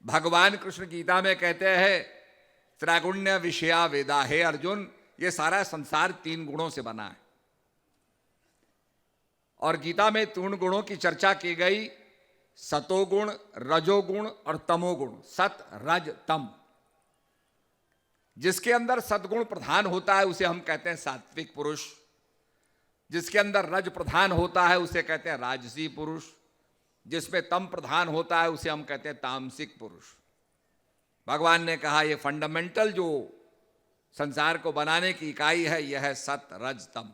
भगवान कृष्ण गीता में कहते हैं त्रैगुण्य विषया वेदा, हे अर्जुन ये सारा संसार 3 गुणों से बना है। और गीता में 3 गुणों की चर्चा की गई, सतोगुण, रजोगुण और तमोगुण, सत रज तम। जिसके अंदर सतगुण प्रधान होता है उसे हम कहते हैं सात्विक पुरुष, जिसके अंदर रज प्रधान होता है उसे कहते हैं राजसी पुरुष, जिसमें तम प्रधान होता है उसे हम कहते हैं तामसिक पुरुष। भगवान ने कहा ये फंडामेंटल जो संसार को बनाने की इकाई है यह है सत रज तम।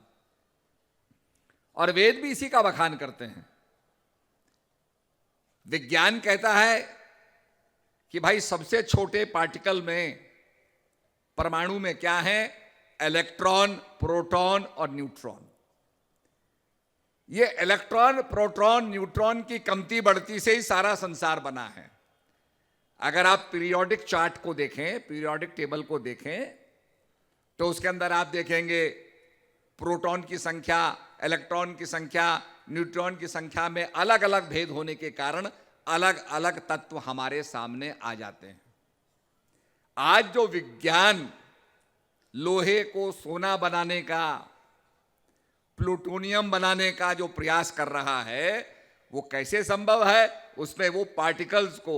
और वेद भी इसी का बखान करते हैं। विज्ञान कहता है कि भाई सबसे छोटे पार्टिकल में, परमाणु में क्या है, इलेक्ट्रॉन, प्रोटॉन और न्यूट्रॉन। ये इलेक्ट्रॉन, प्रोटॉन, न्यूट्रॉन की कमती बढ़ती से ही सारा संसार बना है। अगर आप पीरियोडिक चार्ट को देखें, पीरियोडिक टेबल को देखें, तो उसके अंदर आप देखेंगे प्रोटॉन की संख्या, इलेक्ट्रॉन की संख्या, न्यूट्रॉन की संख्या में अलग अलग भेद होने के कारण अलग अलग तत्व हमारे सामने आ जाते हैं। आज जो विज्ञान लोहे को सोना बनाने का, प्लूटोनियम बनाने का जो प्रयास कर रहा है वो कैसे संभव है? उसमें वो पार्टिकल्स को,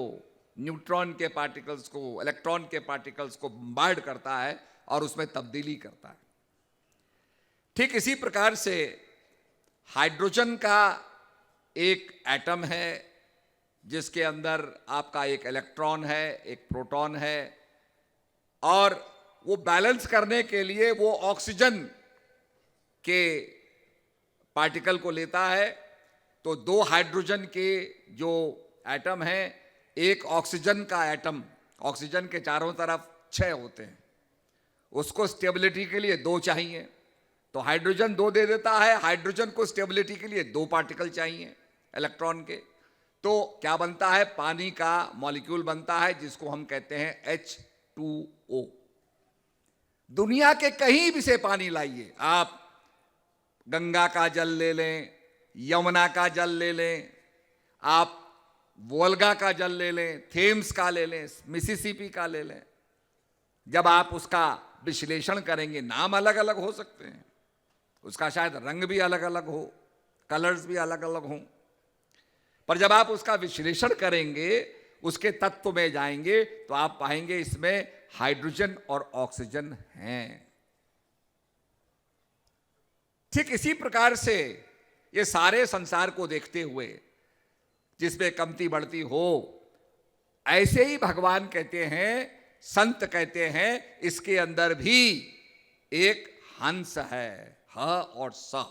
न्यूट्रॉन के पार्टिकल्स को, इलेक्ट्रॉन के पार्टिकल्स को बम्बार्ड करता है और उसमें तब्दीली करता है। ठीक इसी प्रकार से हाइड्रोजन का एक एटम है जिसके अंदर आपका एक इलेक्ट्रॉन है, एक प्रोटॉन है, और वो बैलेंस करने के लिए वो ऑक्सीजन के पार्टिकल को लेता है। तो 2 हाइड्रोजन के जो एटम है, एक ऑक्सीजन का एटम, ऑक्सीजन के चारों तरफ 6 होते हैं, उसको स्टेबिलिटी के लिए 2 चाहिए, तो हाइड्रोजन 2 दे देता है। हाइड्रोजन को स्टेबिलिटी के लिए 2 पार्टिकल चाहिए इलेक्ट्रॉन के, तो क्या बनता है? पानी का मॉलिक्यूल बनता है जिसको हम कहते हैं H2O। दुनिया के कहीं भी से पानी लाइए, आप गंगा का जल ले लें, यमुना का जल ले लें, आप वोल्गा का जल ले लें, थेम्स का ले लें, मिसिसिपी का ले लें, जब आप उसका विश्लेषण करेंगे, नाम अलग अलग हो सकते हैं, उसका शायद रंग भी अलग अलग हो, कलर्स भी अलग अलग हों, पर जब आप उसका विश्लेषण करेंगे, उसके तत्व में जाएंगे, तो आप पाएंगे इसमें हाइड्रोजन और ऑक्सीजन हैं। ठीक इसी प्रकार से ये सारे संसार को देखते हुए जिसमें कमती बढ़ती हो, ऐसे ही भगवान कहते हैं, संत कहते हैं, इसके अंदर भी एक हंस है, ह और स।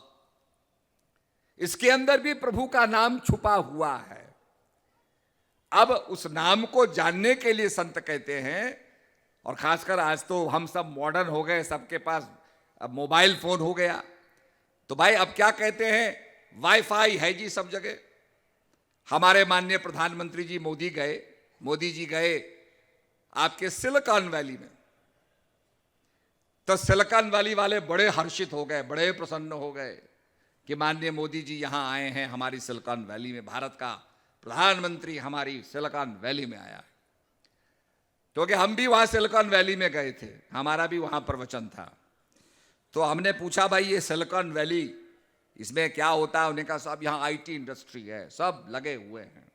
इसके अंदर भी प्रभु का नाम छुपा हुआ है। अब उस नाम को जानने के लिए संत कहते हैं, और खासकर आज तो हम सब मॉडर्न हो गए, सबके पास अब मोबाइल फोन हो गया, तो भाई अब क्या कहते हैं, वाईफाई है जी सब जगह। हमारे माननीय प्रधानमंत्री जी मोदी जी गए आपके सिलिकॉन वैली में, तो सिलिकॉन वैली वाले बड़े हर्षित हो गए, बड़े प्रसन्न हो गए कि माननीय मोदी जी यहां आए हैं हमारी सिलिकॉन वैली में, भारत का प्रधानमंत्री हमारी सिलिकॉन वैली में आया है। क्योंकि हम भी वहां सिलिकॉन वैली में गए थे, हमारा भी वहां प्रवचन था। तो हमने पूछा भाई ये सिलिकॉन वैली, इसमें क्या होता है? उन्होंने कहा सब यहाँ आईटी इंडस्ट्री है, सब लगे हुए हैं।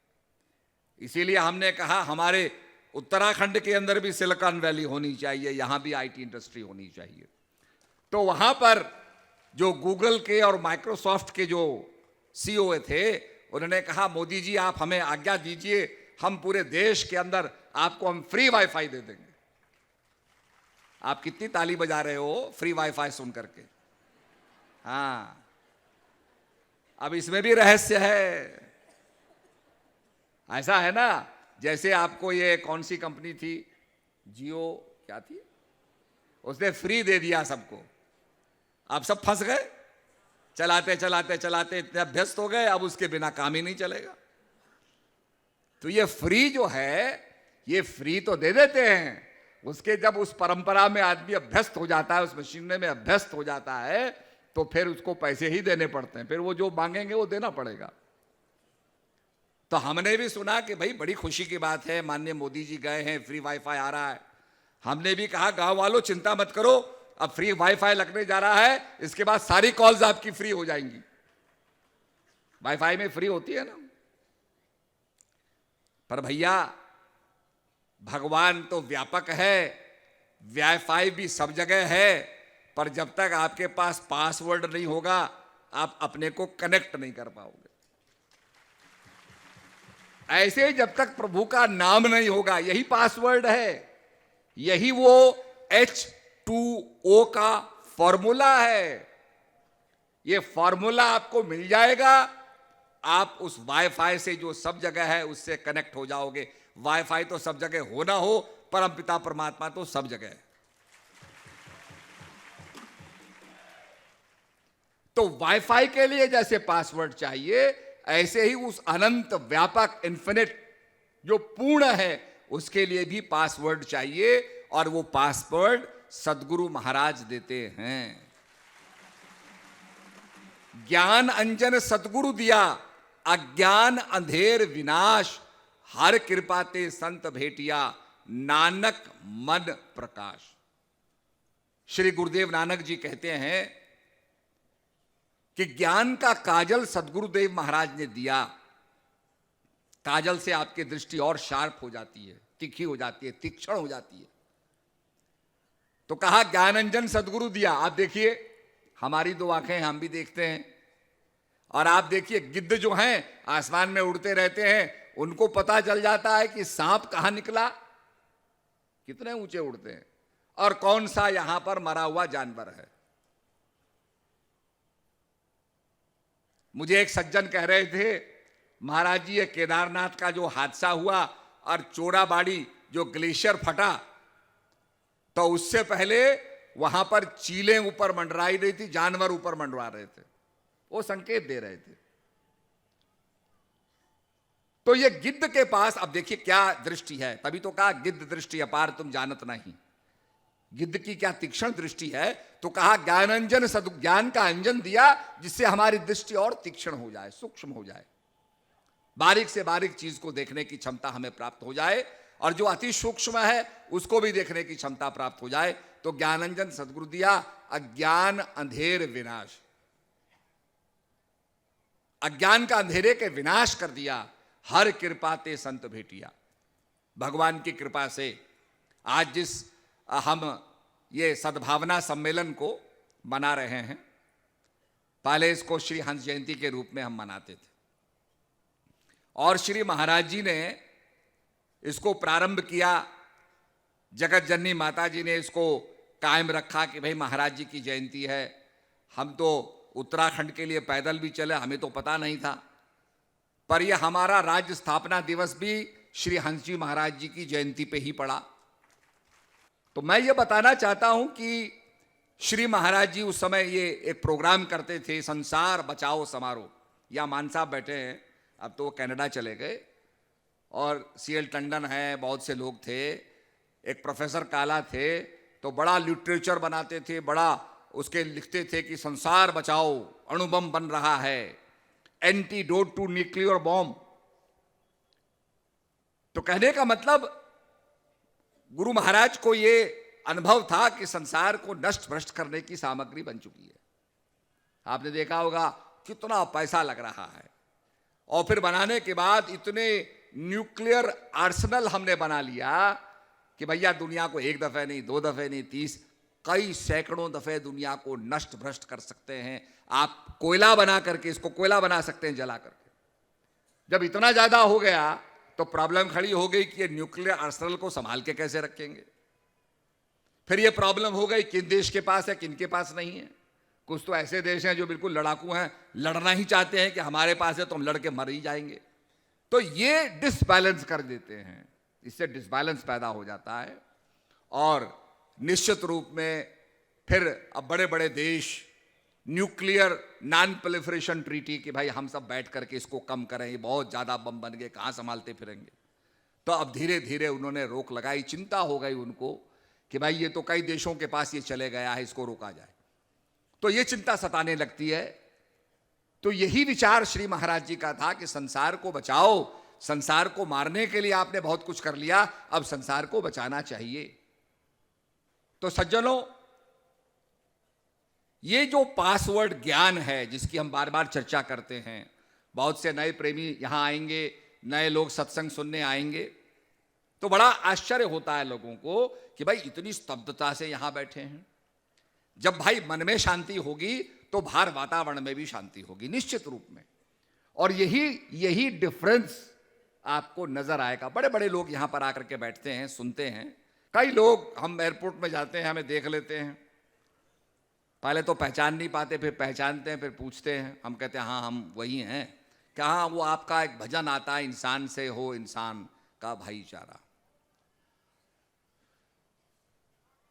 इसीलिए हमने कहा हमारे उत्तराखंड के अंदर भी सिलिकॉन वैली होनी चाहिए, यहां भी आईटी इंडस्ट्री होनी चाहिए। तो वहां पर जो गूगल के और माइक्रोसॉफ्ट के जो सीईओ थे, उन्होंने कहा मोदी जी आप हमें आज्ञा दीजिए, हम पूरे देश के अंदर आपको हम फ्री वाईफाई दे देंगे। आप कितनी ताली बजा रहे हो फ्री वाईफाई सुन करके? हाँ, अब इसमें भी रहस्य है। ऐसा है ना, जैसे आपको ये कौन सी कंपनी थी, जियो क्या थी, उसने फ्री दे दिया सबको, आप सब फंस गए, चलाते चलाते चलाते इतने अभ्यस्त हो गए, अब उसके बिना काम ही नहीं चलेगा। तो ये फ्री जो है, ये फ्री तो दे देते हैं, उसके जब उस परंपरा में आदमी अभ्यस्त हो जाता है, उस मशीनरी में अभ्यस्त हो जाता है, तो फिर उसको पैसे ही देने पड़ते हैं, फिर वो जो मांगेंगे वो देना पड़ेगा। तो हमने भी सुना कि भाई बड़ी खुशी की बात है, माननीय मोदी जी गए हैं, फ्री वाईफाई आ रहा है। हमने भी कहा गांव वालों चिंता मत करो, अब फ्री वाईफाई लगने जा रहा है, इसके बाद सारी कॉल्स आपकी फ्री हो जाएंगी। वाईफाई में फ्री होती है ना। पर भैया भगवान तो व्यापक है, वाईफाई भी सब जगह है, पर जब तक आपके पास पासवर्ड नहीं होगा आप अपने को कनेक्ट नहीं कर पाओगे। ऐसे ही जब तक प्रभु का नाम नहीं होगा, यही पासवर्ड है, यही वो H2O का फॉर्मूला है। ये फॉर्मूला आपको मिल जाएगा, आप उस वाईफाई से जो सब जगह है उससे कनेक्ट हो जाओगे। वाईफाई तो सब जगह हो ना हो, परमपिता परमात्मा तो सब जगह है। तो वाईफाई के लिए जैसे पासवर्ड चाहिए, ऐसे ही उस अनंत व्यापक इन्फिनिट जो पूर्ण है उसके लिए भी पासवर्ड चाहिए, और वो पासवर्ड सद्गुरु महाराज देते हैं। ज्ञान अंजन सद्गुरु दिया, अज्ञान अंधेर विनाश, हर कृपा ते संत भेटिया, नानक मन प्रकाश। श्री गुरुदेव नानक जी कहते हैं कि ज्ञान का काजल सद्गुरुदेव महाराज ने दिया। काजल से आपकी दृष्टि और शार्प हो जाती है, तीखी हो जाती है, तीक्ष्ण हो जाती है। तो कहा ज्ञानंजन सद्गुरु दिया। आप देखिए हमारी दो आंखें, हम भी देखते हैं, और आप देखिए गिद्ध जो हैं आसमान में उड़ते रहते हैं, उनको पता चल जाता है कि सांप कहां निकला, कितने ऊंचे उड़ते हैं, और कौन सा यहां पर मरा हुआ जानवर है। मुझे एक सज्जन कह रहे थे, महाराज जी ये केदारनाथ का जो हादसा हुआ और चोराबाड़ी जो ग्लेशियर फटा, तो उससे पहले वहां पर चीलें ऊपर मंडराई रही थी, जानवर ऊपर मंडरा रहे थे, वो संकेत दे रहे थे। तो ये गिद्ध के पास, अब देखिए क्या दृष्टि है, तभी तो कहा गिद्ध दृष्टि अपार तुम जानत नहीं। गिद्ध की क्या तीक्ष्ण दृष्टि है। तो कहा ज्ञानंजन ज्ञान का अंजन दिया, जिससे हमारी दृष्टि और तीक्ष्ण हो जाए, सूक्ष्म हो जाए, बारीक से बारीक चीज को देखने की क्षमता हमें प्राप्त हो जाए, और जो अति सूक्ष्म है उसको भी देखने की क्षमता प्राप्त हो जाए। तो ज्ञानंजन सद्गुरु दिया, अज्ञान अंधेर विनाश, अज्ञान का अंधेरे के विनाश कर दिया, हर कृपा ते संत भेटिया। भगवान की कृपा से आज जिस हम ये सद्भावना सम्मेलन को मना रहे हैं, पहले इसको श्री हंस जयंती के रूप में हम मनाते थे, और श्री महाराज जी ने इसको प्रारंभ किया, जगत जननी माता जी ने इसको कायम रखा कि भाई महाराज जी की जयंती है। हम तो उत्तराखंड के लिए पैदल भी चले, हमें तो पता नहीं था, पर यह हमारा राज्य स्थापना दिवस भी श्री हंस जी महाराज जी की जयंती पे ही पड़ा। तो मैं ये बताना चाहता हूं कि श्री महाराज जी उस समय ये एक प्रोग्राम करते थे, संसार बचाओ समारोह। या मान साहब बैठे हैं, अब तो वो कनाडा चले गए, और CL टंडन है, बहुत से लोग थे, एक प्रोफेसर काला थे, तो बड़ा लिटरेचर बनाते थे, बड़ा उसके लिखते थे कि संसार बचाओ, अणुबम बन रहा है, एंटीडोट टू न्यूक्लियर बॉम्ब। तो कहने का मतलब गुरु महाराज को ये अनुभव था कि संसार को नष्ट भ्रष्ट करने की सामग्री बन चुकी है। आपने देखा होगा कितना पैसा लग रहा है, और फिर बनाने के बाद इतने न्यूक्लियर आर्सेनल हमने बना लिया कि भैया दुनिया को एक दफे नहीं, दो दफे नहीं, 30 कई सैकड़ों दफे दुनिया को नष्ट भ्रष्ट कर सकते हैं। आप कोयला बना करके इसको कोयला बना सकते हैं जला करके। जब इतना ज्यादा हो गया तो प्रॉब्लम खड़ी हो गई कि ये न्यूक्लियर आर्सेनल को संभाल के कैसे रखेंगे। फिर ये प्रॉब्लम हो गई किन देश के पास है, किन के पास नहीं है। कुछ तो ऐसे देश हैं जो बिल्कुल लड़ाकू हैं, लड़ना ही चाहते हैं कि हमारे पास है तो हम लड़ के मर ही जाएंगे। तो ये डिसबैलेंस कर देते हैं, इससे डिसबैलेंस पैदा हो जाता है। और निश्चित रूप में फिर अब बड़े बड़े देश न्यूक्लियर नॉन प्रोलिफरेशन ट्रीटी कि भाई हम सब बैठ करके इसको कम करें, ये बहुत ज़्यादा बम बन गए, कहाँ संभालते फिरेंगे। तो अब धीरे धीरे उन्होंने रोक लगाई, चिंता हो गई उनको कि भाई ये तो कई देशों के पास ये चले गया है, इसको रोका जाए। तो ये चिंता सताने लगती है। तो यही विचार श्री महाराज जी का था कि संसार को बचाओ, संसार को मारने के लिए आपने बहुत कुछ कर लिया, अब संसार को बचाना चाहिए। तो सज्जनों, ये जो पासवर्ड ज्ञान है जिसकी हम बार बार चर्चा करते हैं, बहुत से नए प्रेमी यहां आएंगे, नए लोग सत्संग सुनने आएंगे, तो बड़ा आश्चर्य होता है लोगों को कि भाई इतनी स्तब्धता से यहां बैठे हैं। जब भाई मन में शांति होगी तो बाहर वातावरण में भी शांति होगी निश्चित रूप में। और यही डिफरेंस आपको नजर आएगा। बड़े बड़े लोग यहां पर आकर के बैठते हैं, सुनते हैं। कई लोग, हम एयरपोर्ट में जाते हैं, हमें देख लेते हैं, पहले तो पहचान नहीं पाते, फिर पहचानते हैं, फिर पूछते हैं, हम कहते हैं हाँ हम वही हैं। क्या? हाँ, वो आपका एक भजन आता है, इंसान से हो इंसान का भाईचारा।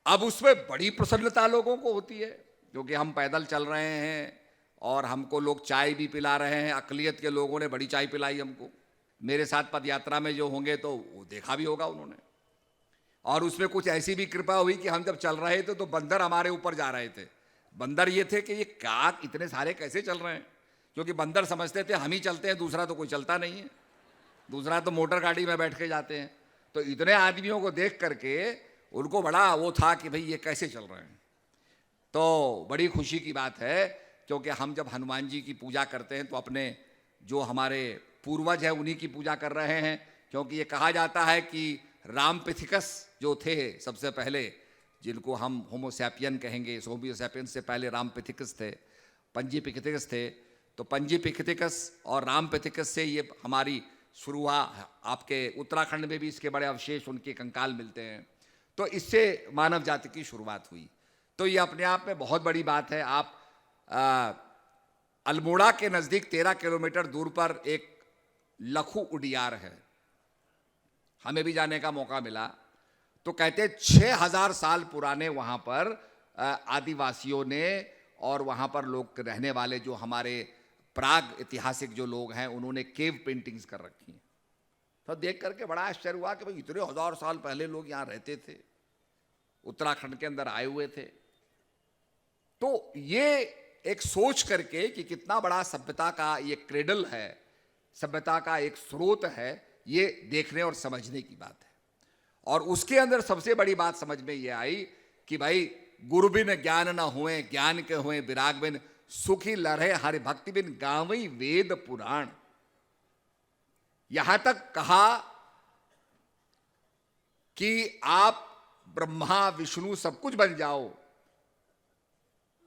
अब उसमें बड़ी प्रसन्नता लोगों को होती है, क्योंकि हम पैदल चल रहे हैं और हमको लोग चाय भी पिला रहे हैं। अकलियत के लोगों ने बड़ी चाय पिलाई हमको। मेरे साथ पद यात्रा में जो होंगे तो वो देखा भी होगा उन्होंने। और उसमें कुछ ऐसी भी कृपा हुई कि हम जब चल रहे थे तो बंदर हमारे ऊपर जा रहे थे। बंदर ये थे कि ये काक इतने सारे कैसे चल रहे हैं, क्योंकि बंदर समझते थे हम ही चलते हैं, दूसरा तो कोई चलता नहीं है, दूसरा तो मोटर गाड़ी में बैठ के जाते हैं। तो इतने आदमियों को देख करके उनको बड़ा वो था कि भाई ये कैसे चल रहे हैं। तो बड़ी खुशी की बात है, क्योंकि हम जब हनुमान जी की पूजा करते हैं तो अपने जो हमारे पूर्वज हैं उन्हीं की पूजा कर रहे हैं। क्योंकि ये कहा जाता है कि रामपिथिकस जो थे सबसे पहले, जिनको हम होमोसैपियन कहेंगे, होमोसैपियन से पहले रामपिथिकस थे, पंजीपिथिकस थे। तो पंजीपिथिकस और रामपिथिकस से ये हमारी शुरू हुआ। आपके उत्तराखंड में भी इसके बड़े अवशेष, उनके कंकाल मिलते हैं। तो इससे मानव जाति की शुरुआत हुई। तो ये अपने आप में बहुत बड़ी बात है। आप अल्मोड़ा के नज़दीक 13 किलोमीटर दूर पर एक लखू उडियार है, हमें भी जाने का मौका मिला। तो कहते 6000 साल पुराने वहाँ पर आदिवासियों ने और वहाँ पर लोग रहने वाले जो हमारे प्राग ऐतिहासिक जो लोग हैं, उन्होंने केव पेंटिंग्स कर रखी हैं। तो देख करके बड़ा आश्चर्य हुआ कि भाई इतने 1000 साल पहले लोग यहाँ रहते थे, उत्तराखंड के अंदर आए हुए थे। तो ये एक सोच करके कि कितना बड़ा सभ्यता का ये क्रेडल है, सभ्यता का एक स्रोत है, ये देखने और समझने की बात है। और उसके अंदर सबसे बड़ी बात समझ में ये आई कि भाई गुरु बिन ज्ञान न हुए, ज्ञान के हुए विराग बिन, सुखी लरहे हरि भक्ति बिन, गावई वेद पुराण। यहां तक कहा कि आप ब्रह्मा विष्णु सब कुछ बन जाओ,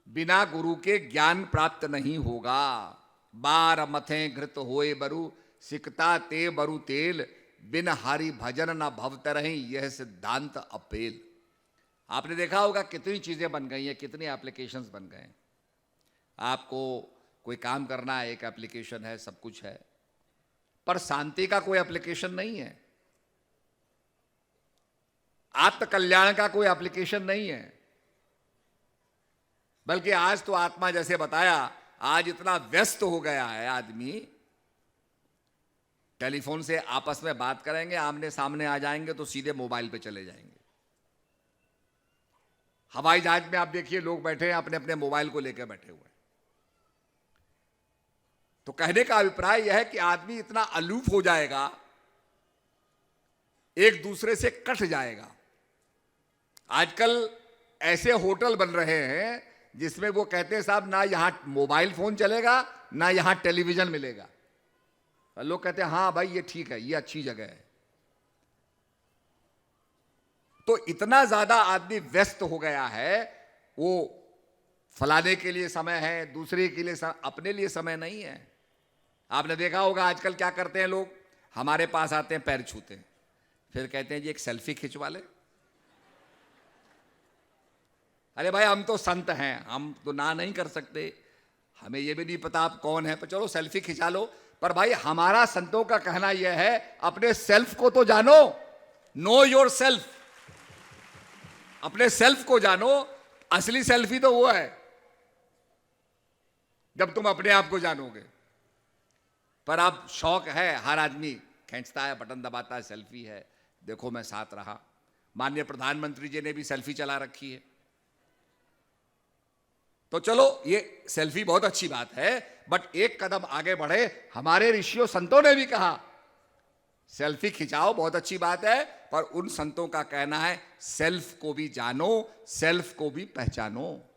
बिना गुरु के ज्ञान प्राप्त नहीं होगा। बार मथे घृत होए बरु, सिकता ते बरु तेल, बिन हरि भजन न भवत रही, यह सिद्धांत अपेल। आपने देखा होगा कितनी चीजें बन गई हैं, कितने एप्लीकेशंस बन गए हैं। आपको कोई काम करना है, एक एप्लीकेशन है, सब कुछ है, पर शांति का कोई एप्लीकेशन नहीं है, आत्मकल्याण का कोई एप्लीकेशन नहीं है। बल्कि आज तो आत्मा, जैसे बताया, आज इतना व्यस्त हो गया है आदमी, टेलीफोन से आपस में बात करेंगे, आमने सामने आ जाएंगे तो सीधे मोबाइल पे चले जाएंगे। हवाई जहाज में आप देखिए लोग बैठे हैं, अपने अपने मोबाइल को लेकर बैठे हुए हैं। तो कहने का अभिप्राय यह है कि आदमी इतना अलूफ हो जाएगा, एक दूसरे से कट जाएगा। आजकल ऐसे होटल बन रहे हैं जिसमें वो कहते हैं साहब ना यहां मोबाइल फोन चलेगा ना यहां टेलीविजन मिलेगा। लोग कहते हैं हाँ भाई ये ठीक है, ये अच्छी जगह है। तो इतना ज्यादा आदमी व्यस्त हो गया है, वो फलाने के लिए समय है, दूसरे के लिए समय, अपने लिए समय नहीं है। आपने देखा होगा आजकल क्या करते हैं लोग, हमारे पास आते हैं, पैर छूते हैं, फिर कहते हैं जी एक सेल्फी खिंचवा ले। अरे भाई हम तो संत हैं, हम तो ना नहीं कर सकते, हमें ये भी नहीं पता आप कौन है, पर चलो सेल्फी खिंचा लो। पर भाई हमारा संतों का कहना यह है अपने सेल्फ को तो जानो, नो योर सेल्फ, अपने सेल्फ को जानो। असली सेल्फी तो वो है जब तुम अपने आप को जानोगे। पर अब शौक है, हर आदमी खींचता है, बटन दबाता है, सेल्फी है, देखो मैं साथ रहा। माननीय प्रधानमंत्री जी ने भी सेल्फी चला रखी है। तो चलो ये सेल्फी बहुत अच्छी बात है, बट एक कदम आगे बढ़े। हमारे ऋषियों संतों ने भी कहा सेल्फी खिंचाओ, बहुत अच्छी बात है, पर उन संतों का कहना है सेल्फ को भी जानो, सेल्फ को भी पहचानो।